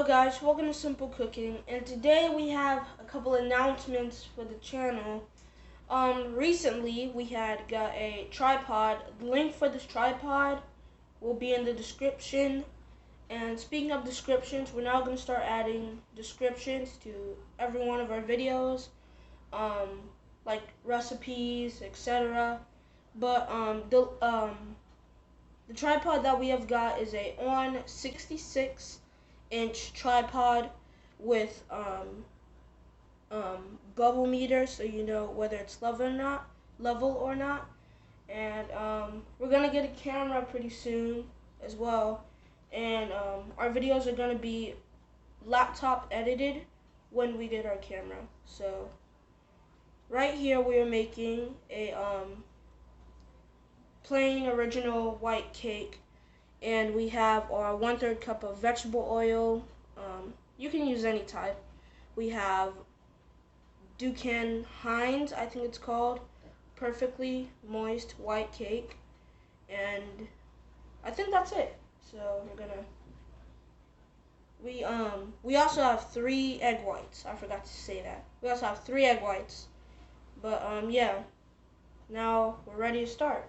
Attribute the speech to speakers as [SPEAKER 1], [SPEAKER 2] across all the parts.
[SPEAKER 1] Hello guys, welcome to Simple Cooking, and today we have a couple announcements for the channel. Recently we had got a tripod. The link for this tripod will be in the description. And speaking of descriptions, we're now going to start adding descriptions to every one of our videos, like recipes, etc. But the tripod that we have got is a on 66-inch tripod with bubble meter, so you know whether it's level or not. And we're gonna get a camera pretty soon as well. And our videos are gonna be laptop edited when we get our camera. So right here we are making a plain original white cake, and we have our 1/3 cup of vegetable oil. You can use any type. We have Duncan Heinz, I think it's called, perfectly moist white cake, and I think that's it. So we also have 3 egg whites. I forgot to say that. We also have 3 egg whites. But yeah, now we're ready to start.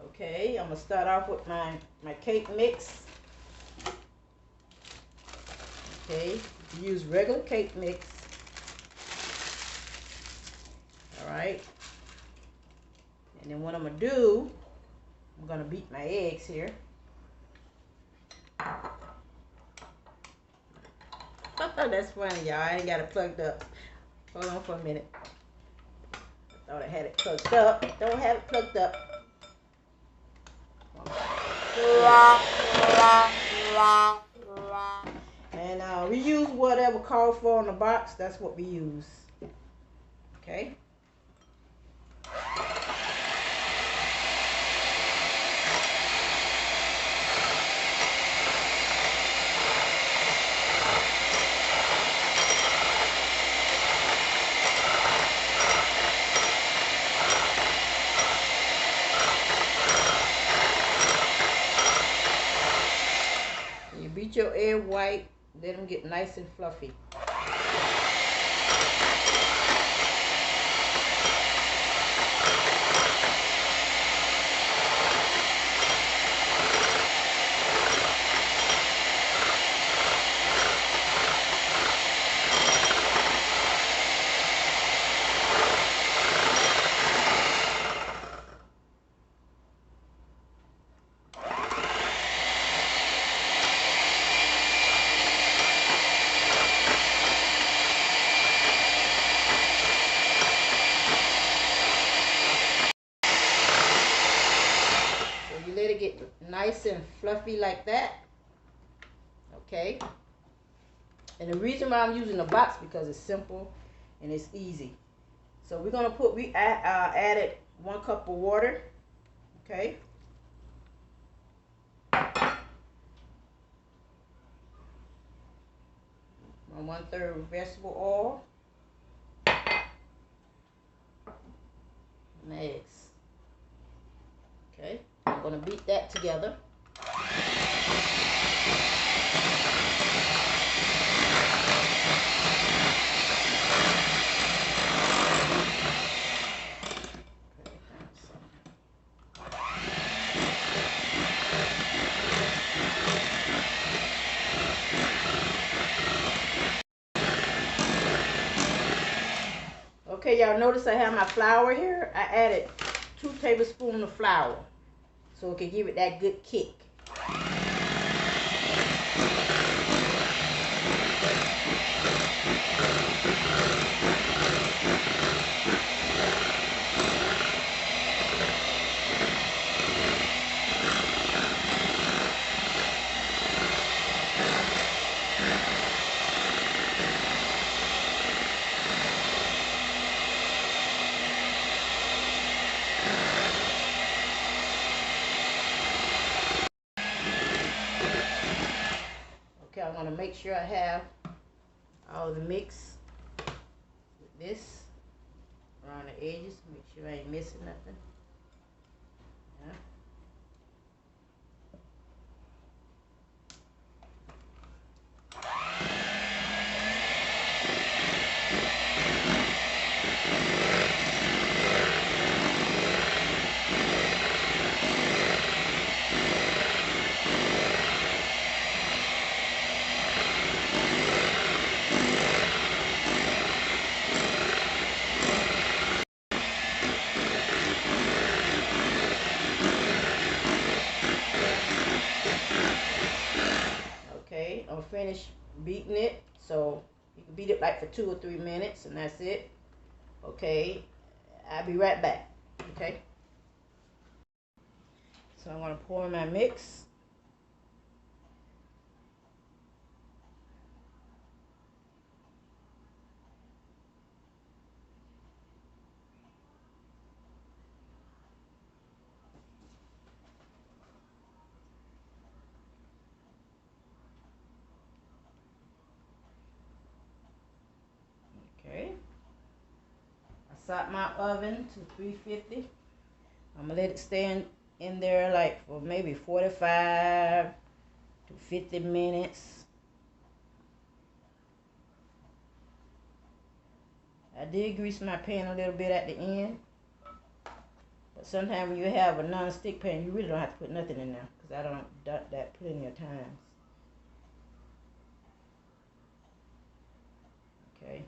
[SPEAKER 2] Okay, I'm gonna start off with my cake mix. Okay, use regular cake mix. All right, and then what I'm gonna do, I'm gonna beat my eggs here. That's funny, y'all. I ain't got it plugged up. Hold on for a minute. I thought I had it plugged up. Don't have it plugged up. And we use whatever called for on the box. That's what we use. Okay. You beat your egg white, let them get nice and fluffy. Let it get nice and fluffy like that. Okay. And the reason why I'm using the box, because it's simple and it's easy. So we're gonna added 1 cup of water. Okay. My 1/3 vegetable oil. And eggs. Okay. I'm gonna beat that together. Okay, y'all notice I have my flour here. I added 2 tablespoons of flour so it can give it that good kick. Okay, I want to make sure I have all the mix with this around the edges. Make sure I ain't missing nothing. Yeah. finished beating it. So you can beat it like for 2 or 3 minutes, and that's it. Okay, I'll be right back. Okay, so I'm gonna pour in my mix. Okay, I set my oven to 350. I'm gonna let it stay in there like for maybe 45 to 50 minutes. I did grease my pan a little bit at the end, but sometimes when you have a non-stick pan, you really don't have to put nothing in there, because I don't done that plenty of times. Okay.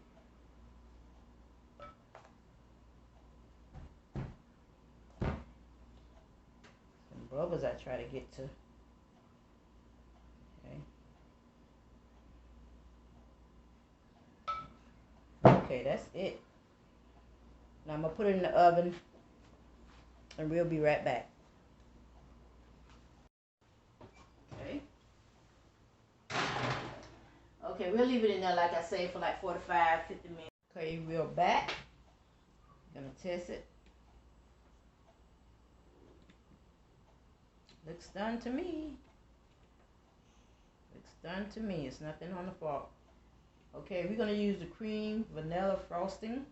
[SPEAKER 2] Some bubbles I try to get to. Okay. Okay, that's it. Now I'm gonna put it in the oven, and we'll be right back. Okay. Okay, we'll leave it in there, like I say, for like 45, 50 minutes. Okay, we're back. Gonna test it. Looks done to me. Looks done to me. It's nothing on the fork. Okay, we're gonna use the cream vanilla frosting.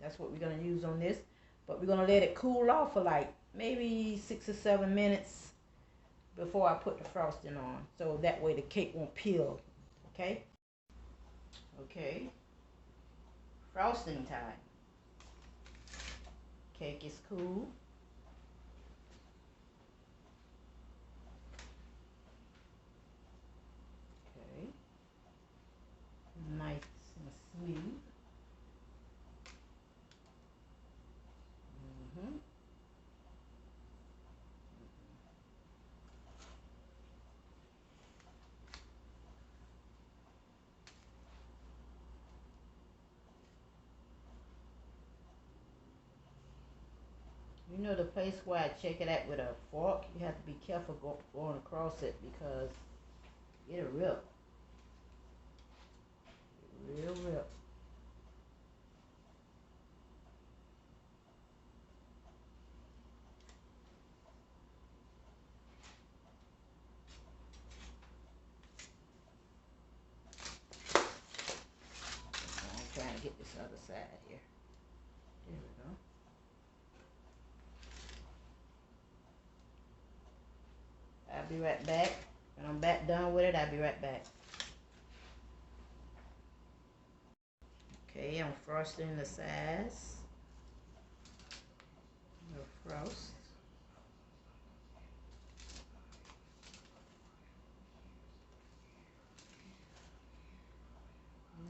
[SPEAKER 2] That's what we're gonna use on this. But we're gonna let it cool off for like maybe 6 or 7 minutes before I put the frosting on. So that way the cake won't peel. Okay? Okay. Frosting time. Cake is cool. Okay. Nice and smooth. You know, the place where I check it at with a fork, you have to be careful going across it, because it'll rip. Real rip. I'm trying to get this other side here. There we go. I'll be right back. When I'm back done with it, I'll be right back. Okay, I'm frosting the sides. The frost.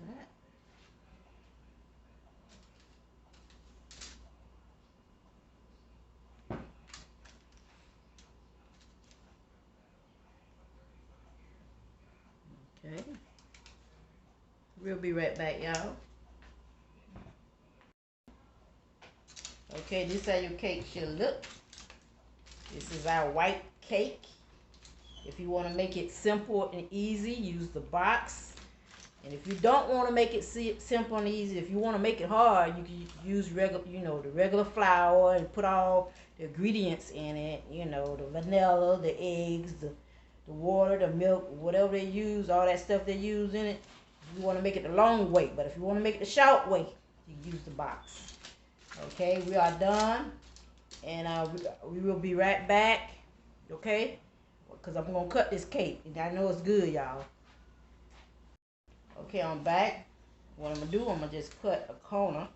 [SPEAKER 2] That. Okay. We'll be right back, y'all. Okay, this is how your cake should look. This is our white cake. If you want to make it simple and easy, use the box. And if you don't want to make it simple and easy, if you want to make it hard, you can use the regular flour, and put all the ingredients in it. The vanilla, the eggs, the water, the milk, whatever they use, all that stuff they use in it. You want to make it the long way, but if you want to make it the short way, you use the box. Okay, we are done, and we will be right back. Okay, because I'm gonna cut this cake, and I know it's good, y'all. Okay, I'm back. What I'm gonna do, I'm gonna just cut a corner.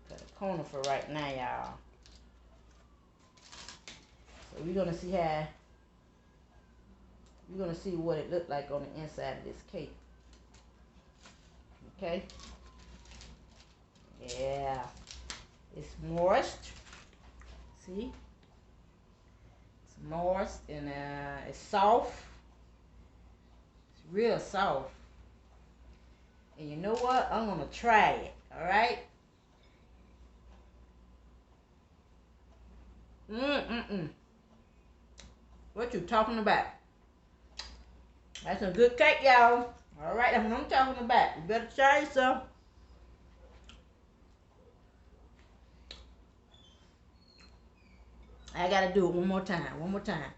[SPEAKER 2] Cut a corner for right now, y'all. So we're gonna see what it looked like on the inside of this cake. Okay. Yeah. It's moist. See? It's moist and it's soft. It's real soft. And you know what? I'm gonna try it. All right. What you talking about? That's a good cake, y'all. All right, that's what I'm talking about. You better try some. I gotta do it one more time. One more time.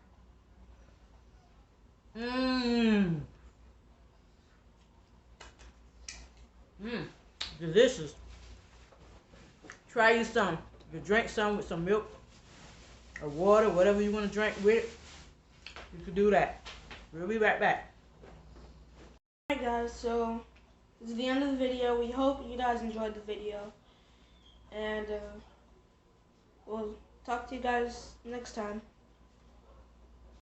[SPEAKER 2] Delicious. Try you some. You drink some with some milk or water, whatever you want to drink with it. You can do that. We'll be right back.
[SPEAKER 1] Alright guys, so this is the end of the video. We hope you guys enjoyed the video. And we'll talk to you guys next time.